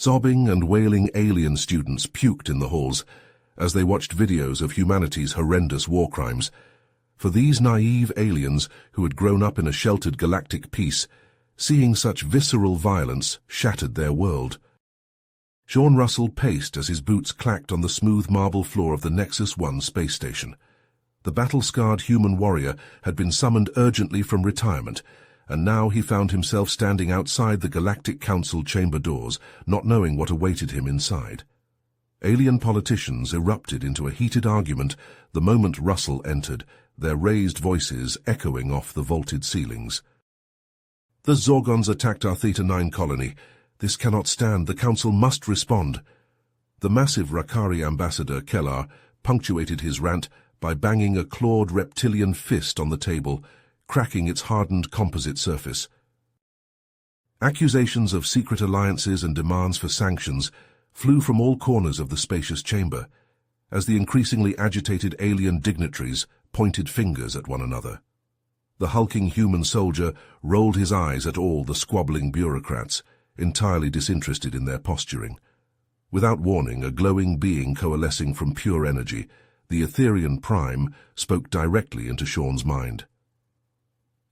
Sobbing and wailing alien students puked in the halls as they watched videos of humanity's horrendous war crimes. For these naive aliens who had grown up in a sheltered galactic peace, seeing such visceral violence shattered their world. Sean Russell paced as his boots clacked on the smooth marble floor of the Nexus 1 space station. The battle-scarred human warrior had been summoned urgently from retirement, and now he found himself standing outside the Galactic Council chamber doors, not knowing what awaited him inside. Alien politicians erupted into a heated argument the moment Russell entered, their raised voices echoing off the vaulted ceilings. "The Zorgons attacked our Theta 9 colony. This cannot stand. The Council must respond." The massive Rakari ambassador, Kellar, punctuated his rant by banging a clawed reptilian fist on the table, cracking its hardened composite surface. Accusations of secret alliances and demands for sanctions flew from all corners of the spacious chamber, as the increasingly agitated alien dignitaries pointed fingers at one another. The hulking human soldier rolled his eyes at all the squabbling bureaucrats, entirely disinterested in their posturing. Without warning, a glowing being coalescing from pure energy, the Etherian Prime spoke directly into Sean's mind.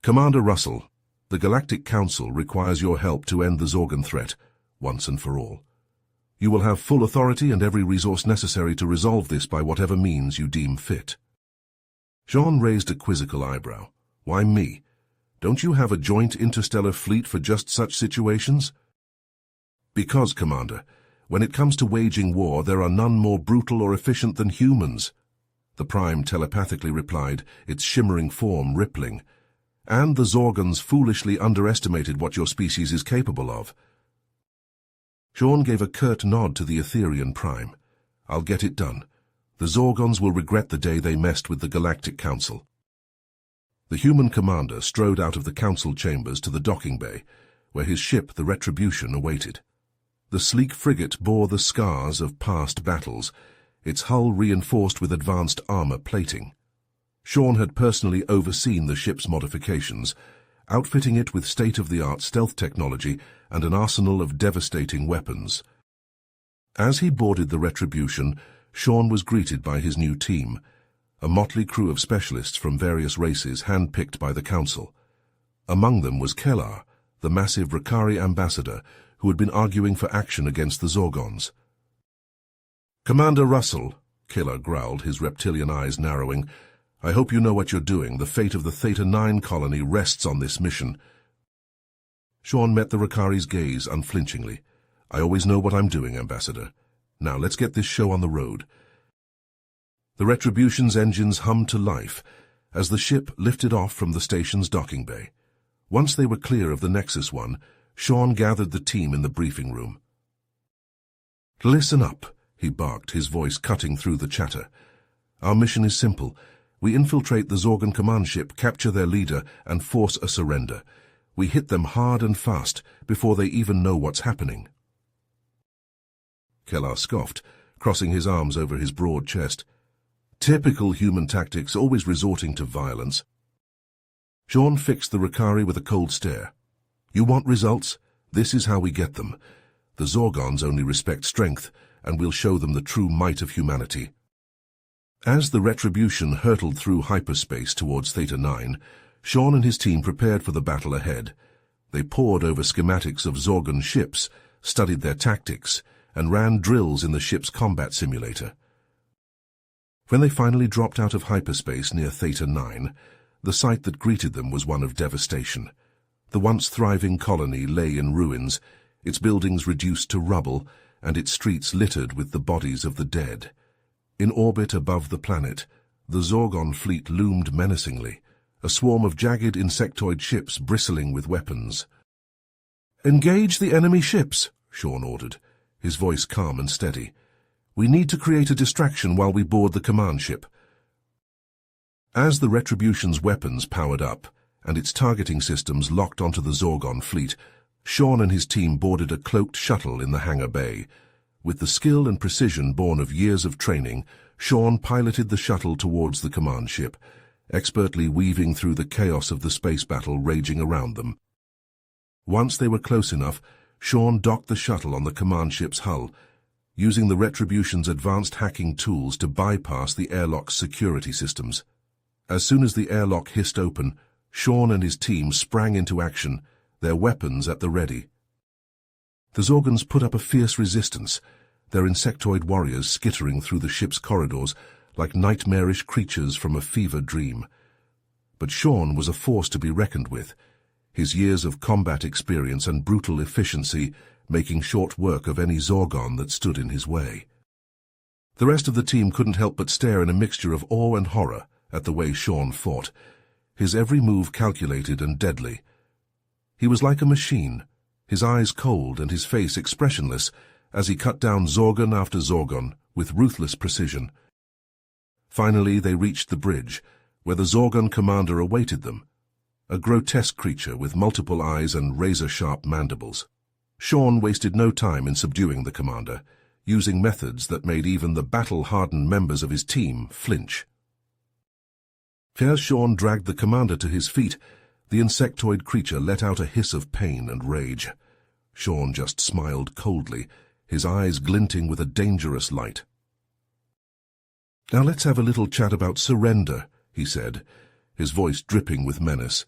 "Commander Russell, the Galactic Council requires your help to end the Zorgon threat, once and for all. You will have full authority and every resource necessary to resolve this by whatever means you deem fit." Sean raised a quizzical eyebrow. "Why me? Don't you have a joint interstellar fleet for just such situations?" "Because, Commander, when it comes to waging war, there are none more brutal or efficient than humans," the Prime telepathically replied, its shimmering form rippling. "And the Zorgons foolishly underestimated what your species is capable of." Sean gave a curt nod to the Etherian Prime. "I'll get it done. The Zorgons will regret the day they messed with the Galactic Council." The human commander strode out of the council chambers to the docking bay, where his ship, the Retribution, awaited. The sleek frigate bore the scars of past battles, its hull reinforced with advanced armor plating. Sean had personally overseen the ship's modifications, outfitting it with state-of-the-art stealth technology and an arsenal of devastating weapons. As he boarded the Retribution, Sean was greeted by his new team, a motley crew of specialists from various races handpicked by the Council. Among them was Kellar, the massive Rakari ambassador, who had been arguing for action against the Zorgons. "Commander Russell," Kellar growled, his reptilian eyes narrowing, "I hope you know what you're doing. The fate of the Theta 9 colony rests on this mission." Sean met the Rakari's gaze unflinchingly. "I always know what I'm doing, Ambassador. Now let's get this show on the road." The Retribution's engines hummed to life as the ship lifted off from the station's docking bay. Once they were clear of the Nexus 1, Sean gathered the team in the briefing room. "Listen up," he barked, his voice cutting through the chatter. "Our mission is simple. We infiltrate the Zorgon command ship, capture their leader, and force a surrender. We hit them hard and fast before they even know what's happening." Kellar scoffed, crossing his arms over his broad chest. "Typical human tactics, always resorting to violence." Sean fixed the Rakari with a cold stare. "You want results? This is how we get them. The Zorgons only respect strength, and we'll show them the true might of humanity." As the Retribution hurtled through hyperspace towards Theta 9, Sean and his team prepared for the battle ahead. They pored over schematics of Zorgon ships, studied their tactics, and ran drills in the ship's combat simulator. When they finally dropped out of hyperspace near Theta 9, the sight that greeted them was one of devastation. The once thriving colony lay in ruins, its buildings reduced to rubble, and its streets littered with the bodies of the dead. In orbit above the planet, the Zorgon fleet loomed menacingly, a swarm of jagged insectoid ships bristling with weapons. "Engage the enemy ships," Sean ordered, his voice calm and steady. "We need to create a distraction while we board the command ship." As the Retribution's weapons powered up, and its targeting systems locked onto the Zorgon fleet, Sean and his team boarded a cloaked shuttle in the hangar bay. With the skill and precision born of years of training, Sean piloted the shuttle towards the command ship, expertly weaving through the chaos of the space battle raging around them. Once they were close enough, Sean docked the shuttle on the command ship's hull, using the Retribution's advanced hacking tools to bypass the airlock's security systems. As soon as the airlock hissed open, Sean and his team sprang into action, their weapons at the ready. The Zorgons put up a fierce resistance, their insectoid warriors skittering through the ship's corridors like nightmarish creatures from a fever dream. But Sean was a force to be reckoned with, his years of combat experience and brutal efficiency making short work of any Zorgon that stood in his way. The rest of the team couldn't help but stare in a mixture of awe and horror at the way Sean fought, his every move calculated and deadly. He was like a machine, his eyes cold and his face expressionless as he cut down Zorgon after Zorgon with ruthless precision. Finally they reached the bridge, where the Zorgon commander awaited them, a grotesque creature with multiple eyes and razor-sharp mandibles. Sean wasted no time in subduing the commander, using methods that made even the battle-hardened members of his team flinch. As Sean dragged the commander to his feet, the insectoid creature let out a hiss of pain and rage. Sean just smiled coldly, his eyes glinting with a dangerous light. "Now let's have a little chat about surrender," he said, his voice dripping with menace.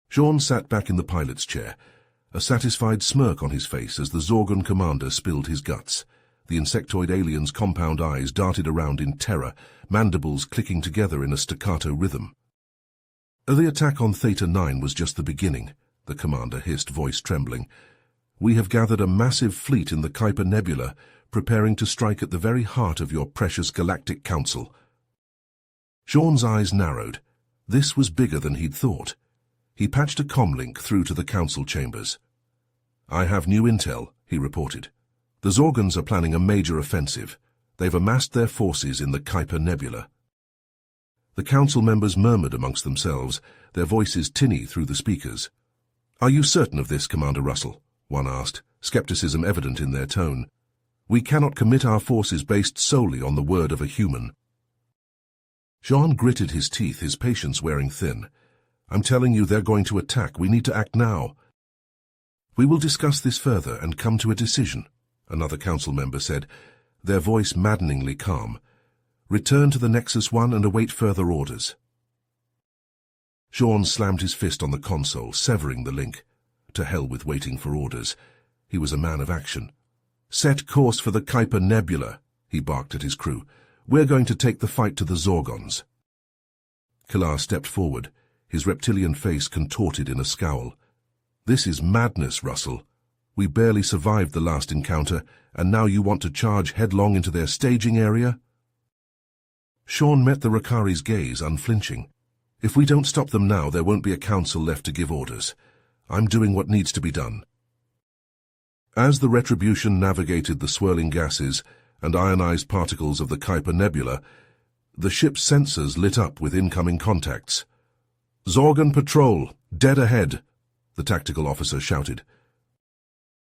Sean sat back in the pilot's chair, a satisfied smirk on his face as the Zorgon commander spilled his guts. The insectoid alien's compound eyes darted around in terror, mandibles clicking together in a staccato rhythm. "The attack on Theta 9 was just the beginning," the commander hissed, voice trembling. "We have gathered a massive fleet in the Kuiper Nebula, preparing to strike at the very heart of your precious galactic council." Sean's eyes narrowed. This was bigger than he'd thought. He patched a comlink through to the council chambers. "I have new intel," he reported. "The Zorgons are planning a major offensive. They've amassed their forces in the Kuiper Nebula." The council members murmured amongst themselves, their voices tinny through the speakers. "Are you certain of this, Commander Russell?" one asked, skepticism evident in their tone. "We cannot commit our forces based solely on the word of a human." Sean gritted his teeth, his patience wearing thin. "I'm telling you they're going to attack. We need to act now." "We will discuss this further and come to a decision," another council member said, their voice maddeningly calm. "Return to the Nexus 1 and await further orders." Sean slammed his fist on the console, severing the link. To hell with waiting for orders. He was a man of action. "Set course for the Kuiper Nebula," he barked at his crew. "We're going to take the fight to the Zorgons." Kalar stepped forward, his reptilian face contorted in a scowl. "This is madness, Russell. We barely survived the last encounter, and now you want to charge headlong into their staging area?" Sean met the Rakari's gaze, unflinching. "If we don't stop them now, there won't be a council left to give orders. I'm doing what needs to be done." As the Retribution navigated the swirling gases and ionized particles of the Kuiper Nebula, the ship's sensors lit up with incoming contacts. "Zorgon patrol, dead ahead," the tactical officer shouted.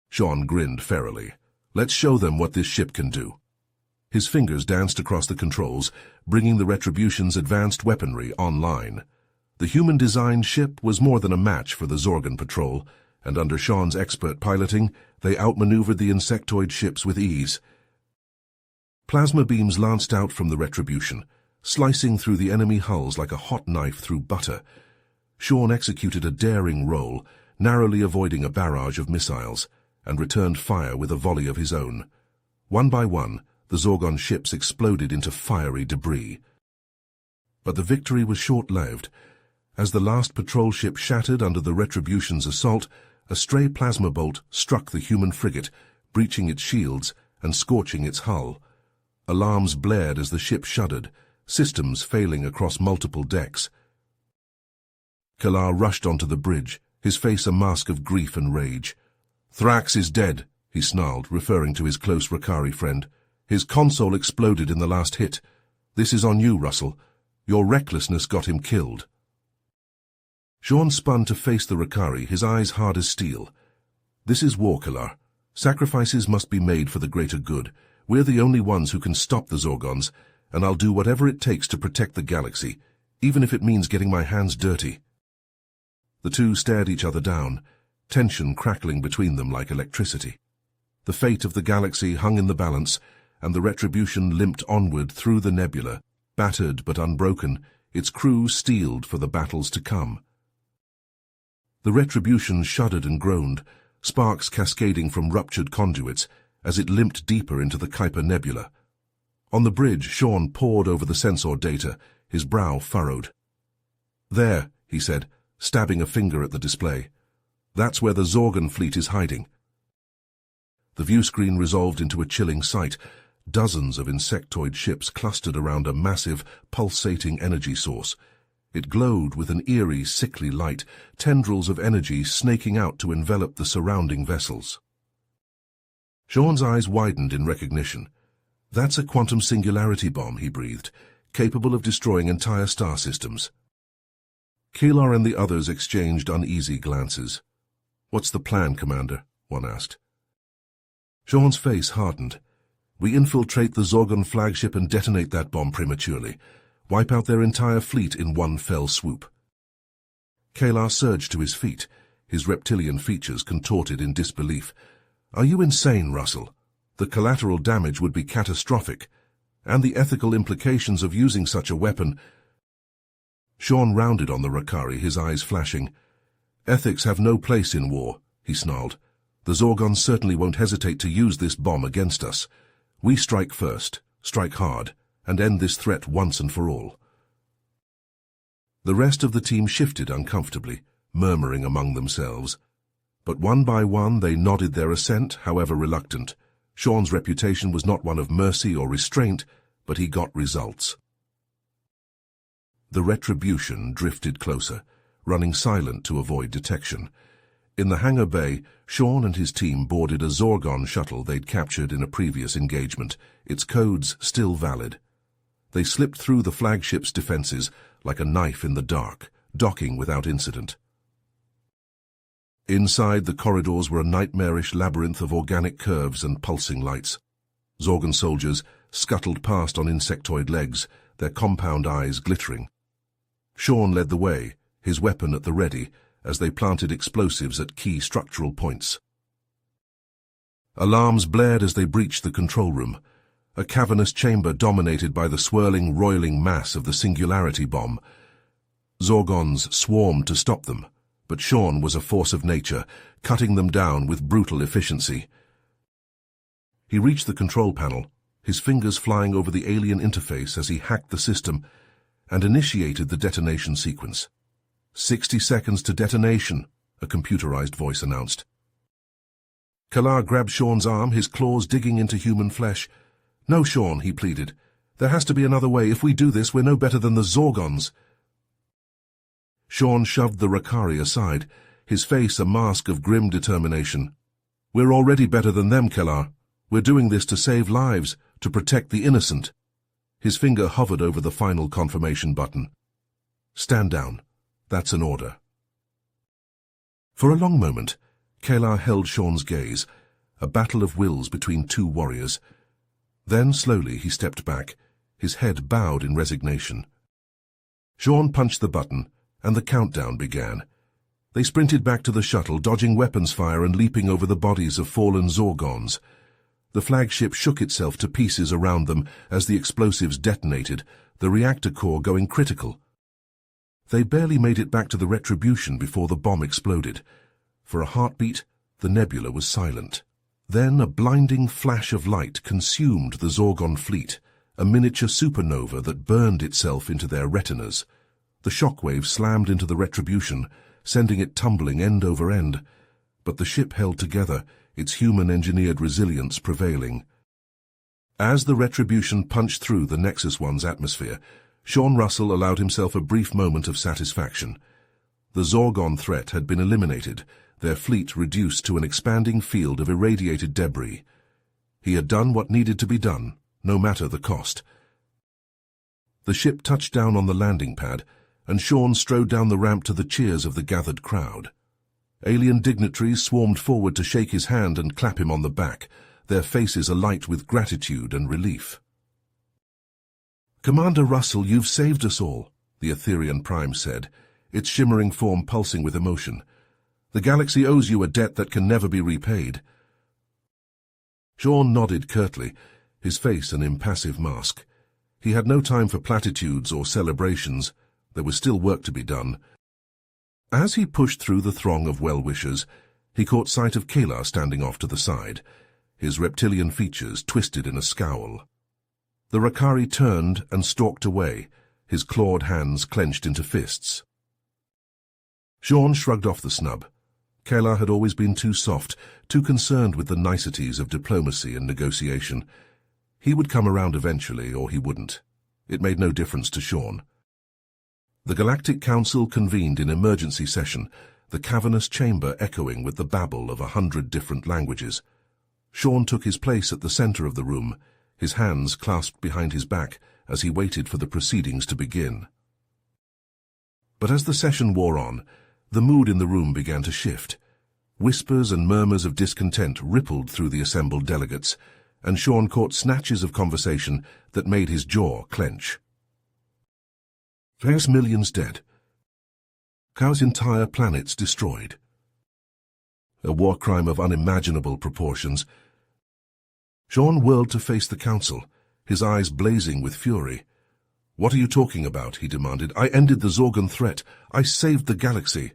Sean grinned ferally. "Let's show them what this ship can do." His fingers danced across the controls, bringing the Retribution's advanced weaponry online. The human-designed ship was more than a match for the Zorgon patrol, and under Sean's expert piloting, they outmaneuvered the insectoid ships with ease. Plasma beams lanced out from the Retribution, slicing through the enemy hulls like a hot knife through butter. Sean executed a daring roll, narrowly avoiding a barrage of missiles, and returned fire with a volley of his own. One by one, the Zorgon ships exploded into fiery debris. But the victory was short-lived. As the last patrol ship shattered under the Retribution's assault, a stray plasma bolt struck the human frigate, breaching its shields and scorching its hull. Alarms blared as the ship shuddered, systems failing across multiple decks. Kalar rushed onto the bridge, his face a mask of grief and rage. "Thrax is dead," he snarled, referring to his close Rakari friend. "His console exploded in the last hit. This is on you, Russell. Your recklessness got him killed." Sean spun to face the Rakari, his eyes hard as steel. "This is war, Kalar. Sacrifices must be made for the greater good. We're the only ones who can stop the Zorgons, and I'll do whatever it takes to protect the galaxy, even if it means getting my hands dirty." The two stared each other down, tension crackling between them like electricity. The fate of the galaxy hung in the balance, and the Retribution limped onward through the nebula, battered but unbroken, its crew steeled for the battles to come. The Retribution shuddered and groaned, sparks cascading from ruptured conduits as it limped deeper into the Kuiper Nebula. On the bridge, Sean pored over the sensor data, his brow furrowed. "There," he said, stabbing a finger at the display. "That's where the Zorgon fleet is hiding." The viewscreen resolved into a chilling sight. Dozens of insectoid ships clustered around a massive, pulsating energy source. It glowed with an eerie, sickly light, tendrils of energy snaking out to envelop the surrounding vessels. Sean's eyes widened in recognition. "That's a quantum singularity bomb," he breathed, "capable of destroying entire star systems." Kalar and the others exchanged uneasy glances. "What's the plan, Commander?" one asked. Sean's face hardened. "We infiltrate the Zorgon flagship and detonate that bomb prematurely. Wipe out their entire fleet in one fell swoop." Kalar surged to his feet, his reptilian features contorted in disbelief. "Are you insane, Russell? The collateral damage would be catastrophic, and the ethical implications of using such a weapon—" Sean rounded on the Rakari, his eyes flashing. "Ethics have no place in war," he snarled. "The Zorgons certainly won't hesitate to use this bomb against us. We strike first, strike hard, and end this threat once and for all." The rest of the team shifted uncomfortably, murmuring among themselves. But one by one they nodded their assent, however reluctant. Sean's reputation was not one of mercy or restraint, but he got results. The Retribution drifted closer, running silent to avoid detection. In the hangar bay, Sean and his team boarded a Zorgon shuttle they'd captured in a previous engagement, its codes still valid. They slipped through the flagship's defenses like a knife in the dark, docking without incident. Inside, the corridors were a nightmarish labyrinth of organic curves and pulsing lights. Zorgon soldiers scuttled past on insectoid legs, their compound eyes glittering. Sean led the way, his weapon at the ready, as they planted explosives at key structural points. Alarms blared as they breached the control room, a cavernous chamber dominated by the swirling, roiling mass of the singularity bomb. Zorgons swarmed to stop them, but Sean was a force of nature, cutting them down with brutal efficiency. He reached the control panel, his fingers flying over the alien interface as he hacked the system, and initiated the detonation sequence. 60 seconds to detonation, a computerized voice announced. Kalar grabbed Sean's arm, his claws digging into human flesh. "No, Sean," he pleaded. "There has to be another way. If we do this, we're no better than the Zorgons." Sean shoved the Rakari aside, his face a mask of grim determination. "We're already better than them, Kalar. We're doing this to save lives, to protect the innocent." His finger hovered over the final confirmation button. "Stand down. That's an order." For a long moment, Kalar held Sean's gaze, a battle of wills between two warriors. Then, slowly, he stepped back, his head bowed in resignation. Sean punched the button, and the countdown began. They sprinted back to the shuttle, dodging weapons fire and leaping over the bodies of fallen Zorgons. The flagship shook itself to pieces around them as the explosives detonated, the reactor core going critical. They barely made it back to the Retribution before the bomb exploded. For a heartbeat, the nebula was silent. Then a blinding flash of light consumed the Zorgon fleet, a miniature supernova that burned itself into their retinas. The shockwave slammed into the Retribution, sending it tumbling end over end. But the ship held together, its human-engineered resilience prevailing. As the Retribution punched through the Nexus One's atmosphere, Sean Russell allowed himself a brief moment of satisfaction. The Zorgon threat had been eliminated, their fleet reduced to an expanding field of irradiated debris. He had done what needed to be done, no matter the cost. The ship touched down on the landing pad, and Sean strode down the ramp to the cheers of the gathered crowd. Alien dignitaries swarmed forward to shake his hand and clap him on the back, their faces alight with gratitude and relief. "Commander Russell, you've saved us all," the Etherian Prime said, its shimmering form pulsing with emotion. The galaxy owes you a debt that can never be repaid. Sean nodded curtly, his face an impassive mask. He had no time for platitudes or celebrations. There was still work to be done. As he pushed through the throng of well-wishers, he caught sight of Kalar standing off to the side, his reptilian features twisted in a scowl. The Rakari turned and stalked away, his clawed hands clenched into fists. Sean shrugged off the snub. Kalar had always been too soft, too concerned with the niceties of diplomacy and negotiation. He would come around eventually, or he wouldn't. It made no difference to Sean. The Galactic Council convened in emergency session, the cavernous chamber echoing with the babble of 100 different languages. Sean took his place at the center of the room, his hands clasped behind his back as he waited for the proceedings to begin. But as the session wore on, the mood in the room began to shift. Whispers and murmurs of discontent rippled through the assembled delegates, and Sean caught snatches of conversation that made his jaw clench. There's millions dead. Cow's entire planet's destroyed. A war crime of unimaginable proportions. Sean whirled to face the council, his eyes blazing with fury. "What are you talking about?" he demanded. "I ended the Zorgon threat. I saved the galaxy."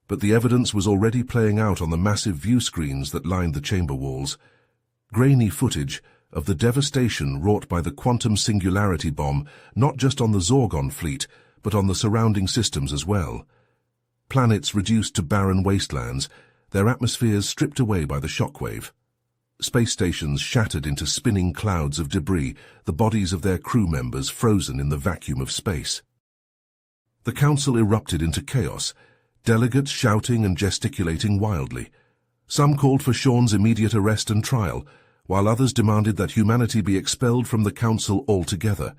But the evidence was already playing out on the massive view screens that lined the chamber walls. Grainy footage of the devastation wrought by the quantum singularity bomb, not just on the Zorgon fleet, but on the surrounding systems as well. Planets reduced to barren wastelands, their atmospheres stripped away by the shockwave. Space stations shattered into spinning clouds of debris, the bodies of their crew members frozen in the vacuum of space. The council erupted into chaos, delegates shouting and gesticulating wildly. Some called for Sean's immediate arrest and trial, while others demanded that humanity be expelled from the council altogether.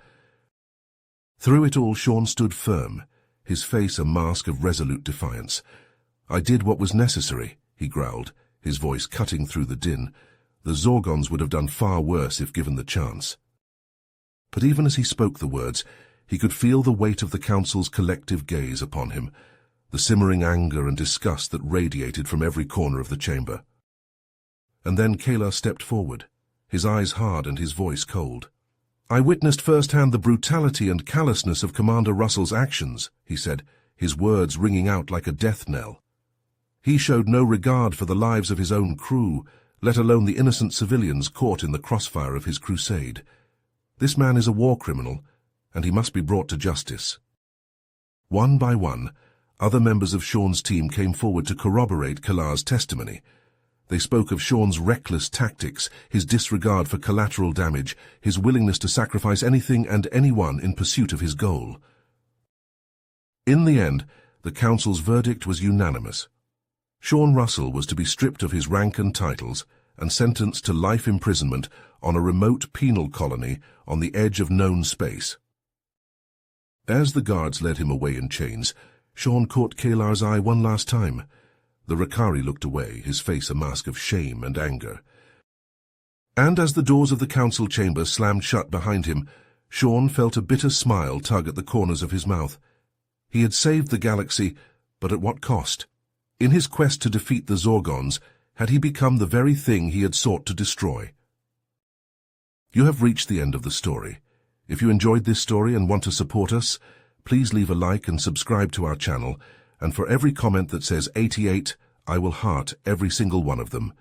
Through it all, Sean stood firm, his face a mask of resolute defiance. "I did what was necessary," he growled, his voice cutting through the din. The Zorgons would have done far worse if given the chance. But even as he spoke the words, he could feel the weight of the council's collective gaze upon him, the simmering anger and disgust that radiated from every corner of the chamber. And then Kalar stepped forward, his eyes hard and his voice cold. "I witnessed firsthand the brutality and callousness of Commander Russell's actions," he said, his words ringing out like a death knell. "He showed no regard for the lives of his own crew, let alone the innocent civilians caught in the crossfire of his crusade. This man is a war criminal, and he must be brought to justice." One by one, other members of Sean's team came forward to corroborate Kalar's testimony. They spoke of Sean's reckless tactics, his disregard for collateral damage, his willingness to sacrifice anything and anyone in pursuit of his goal. In the end, the council's verdict was unanimous. Sean Russell was to be stripped of his rank and titles and sentenced to life imprisonment on a remote penal colony on the edge of known space. As the guards led him away in chains, Sean caught Kalar's eye one last time. The Rakari looked away, his face a mask of shame and anger. And as the doors of the council chamber slammed shut behind him, Sean felt a bitter smile tug at the corners of his mouth. He had saved the galaxy, but at what cost? In his quest to defeat the Zorgons, had he become the very thing he had sought to destroy? You have reached the end of the story. If you enjoyed this story and want to support us, please leave a like and subscribe to our channel, and for every comment that says 88, I will heart every single one of them.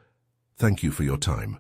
Thank you for your time.